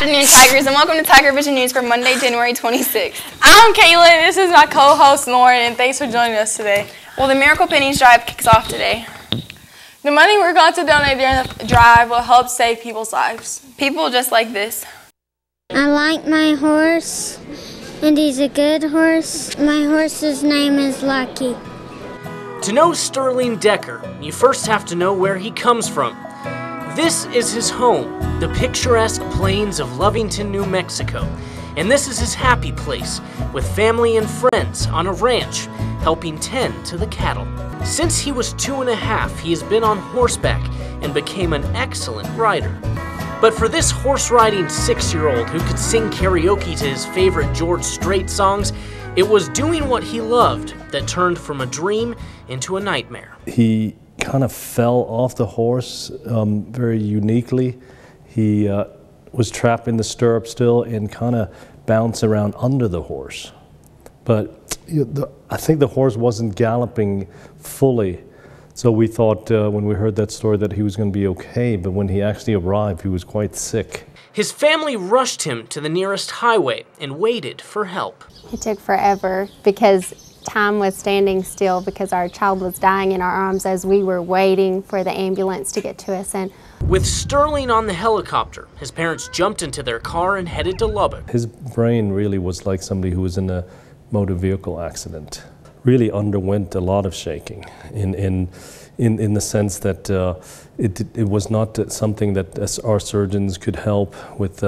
afternoon, Tigers, and welcome to TigerVision News for Monday, January 26th. I'm Caitlin. This is my co-host, Lauren, and thanks for joining us today. Well, the Miracle Pennies Drive kicks off today. The money we're going to donate during the drive will help save people's lives. People just like this. I like my horse, and he's a good horse. My horse's name is Lucky. To know Sterling Decker, you first have to know where he comes from. This is his home, the picturesque plains of Lovington, New Mexico. And this is his happy place, with family and friends on a ranch, helping tend to the cattle. Since he was 2.5, he has been on horseback and became an excellent rider. But for this horse-riding 6-year-old who could sing karaoke to his favorite George Strait songs, it was doing what he loved that turned from a dream into a nightmare. He kind of fell off the horse very uniquely. He was trapped in the stirrup still and kind of bounced around under the horse. But I think the horse wasn't galloping fully. So we thought when we heard that story that he was going to be okay, but when he actually arrived, he was quite sick. His family rushed him to the nearest highway and waited for help. It took forever because time was standing still because our child was dying in our arms as we were waiting for the ambulance to get to us. And with Sterling on the helicopter, his parents jumped into their car and headed to Lubbock. His brain really was like somebody who was in a motor vehicle accident. Really underwent a lot of shaking in the sense that it was not something that our surgeons could help with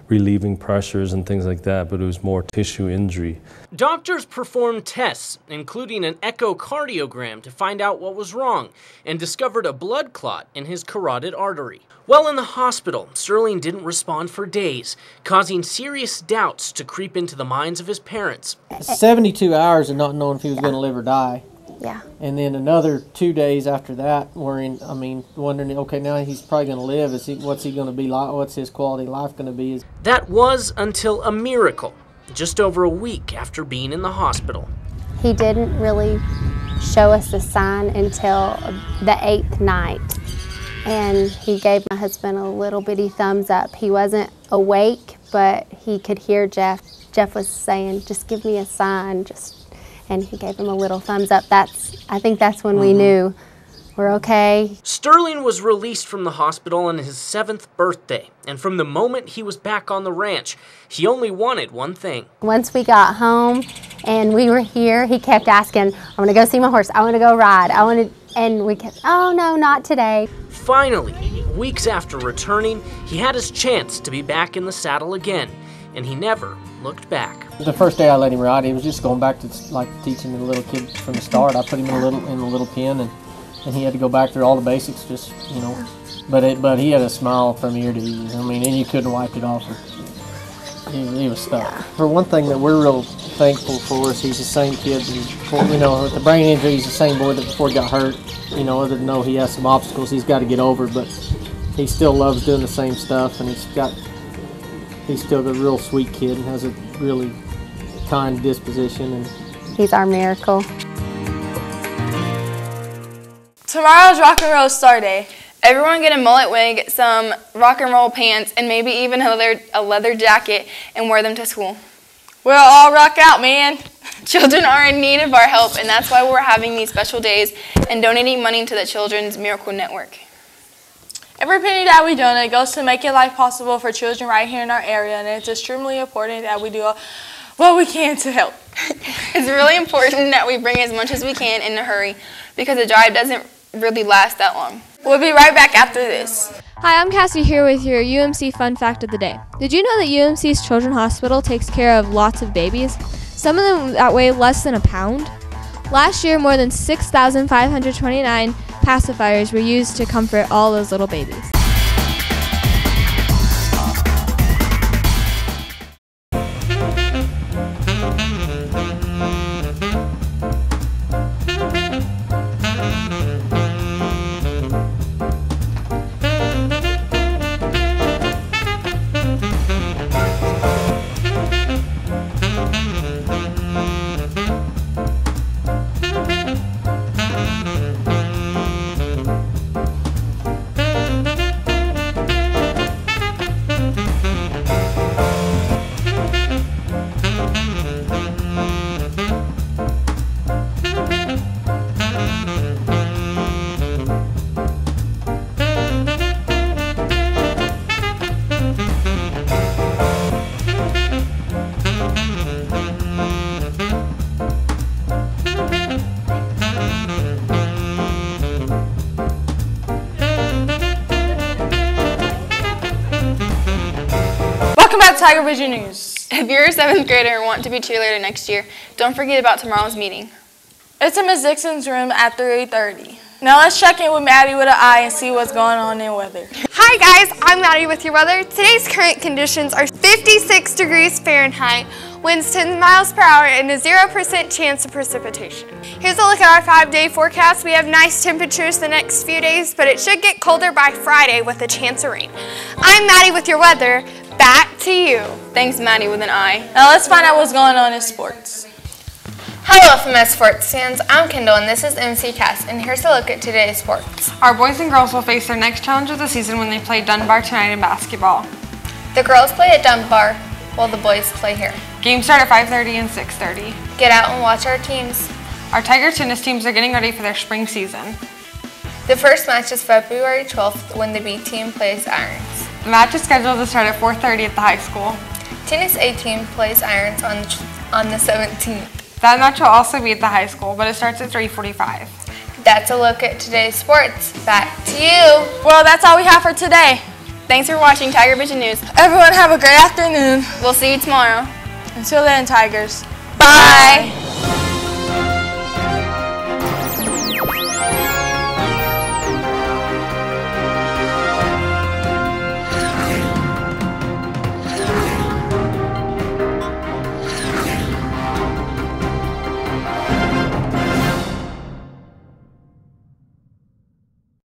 relieving pressures and things like that, but it was more tissue injury. Doctors performed tests, including an echocardiogram, to find out what was wrong, and discovered a blood clot in his carotid artery. While in the hospital, Sterling didn't respond for days, causing serious doubts to creep into the minds of his parents. 72 hours of not knowing if he was going to live or die. yeah, And then another 2 days after that, wondering, okay, now he's probably going to live. What's he going to be like? What's his quality of life going to be? That was until a miracle, just over a week after being in the hospital. he didn't really show us a sign until the 8th night. And he gave my husband a little bitty thumbs up. He wasn't awake, but he could hear Jeff. Jeff was saying, just give me a sign, and he gave him a little thumbs up. I think that's when we knew we're okay. Sterling was released from the hospital on his 7th birthday, and from the moment he was back on the ranch, he only wanted one thing. Once we got home and we were here, he kept asking, I want to go see my horse, I want to go ride, and we kept, oh no, not today. Finally, weeks after returning, he had his chance to be back in the saddle again, and he never looked back. The first day I let him ride, he was just going back to like teaching the little kid from the start. I put him in a little pen, and he had to go back through all the basics, just But he had a smile from ear to ear. And you couldn't wipe it off. He was stuck. For one thing that we're real thankful for is he's the same kid. With the brain injury, he's the same boy that before he got hurt. Other than know he has some obstacles he's got to get over, but he still loves doing the same stuff, and he's still a real sweet kid and has a really kind disposition. And He's our miracle. Tomorrow's Rock and Roll Star Day. Everyone get a mullet wig, some rock and roll pants, and maybe even a leather jacket and wear them to school. We'll all rock out, man. Children are in need of our help, and that's why we're having these special days and donating money to the Children's Miracle Network. Every penny that we donate goes to making life possible for children right here in our area, and it's extremely important that we do what we can to help. It's really important that we bring as much as we can in a hurry because the drive doesn't really last that long. We'll be right back after this. Hi, I'm Cassie here with your UMC Fun Fact of the Day. Did you know that UMC's Children's Hospital takes care of lots of babies? Some of them that weigh less than a pound? Last year, more than 6,529 pacifiers were used to comfort all those little babies. Welcome back to TigerVision News. If you're a 7th grader and want to be cheerleader next year, don't forget about tomorrow's meeting. It's in Ms. Dixon's room at 3:30. Now let's check in with Maddie with an eye and see what's going on in weather. Hi guys, I'm Maddie with your weather. Today's current conditions are 56 degrees Fahrenheit, winds 10 miles per hour, and a 0% chance of precipitation. Here's a look at our 5-day forecast. We have nice temperatures the next few days, but it should get colder by Friday with a chance of rain. I'm Maddie with your weather. Back to you. Thanks, Maddie with an eye. Now let's find out what's going on in sports. Hello FMS Sports fans, I'm Kendall and this is MC Cast, and here's a look at today's sports. Our boys and girls will face their next challenge of the season when they play Dunbar tonight in basketball. The girls play at Dunbar while the boys play here. Games start at 5:30 and 6:30. Get out and watch our teams. Our Tiger tennis teams are getting ready for their spring season. The first match is February 12th when the B team plays Irons. The match is scheduled to start at 4:30 at the high school. Tennis A team plays Irons on the 17th. That match will also be at the high school, but it starts at 3:45. That's a look at today's sports. Back to you. Well, that's all we have for today. Thanks for watching TigerVision News. Everyone have a great afternoon. We'll see you tomorrow. Until then, Tigers. Bye.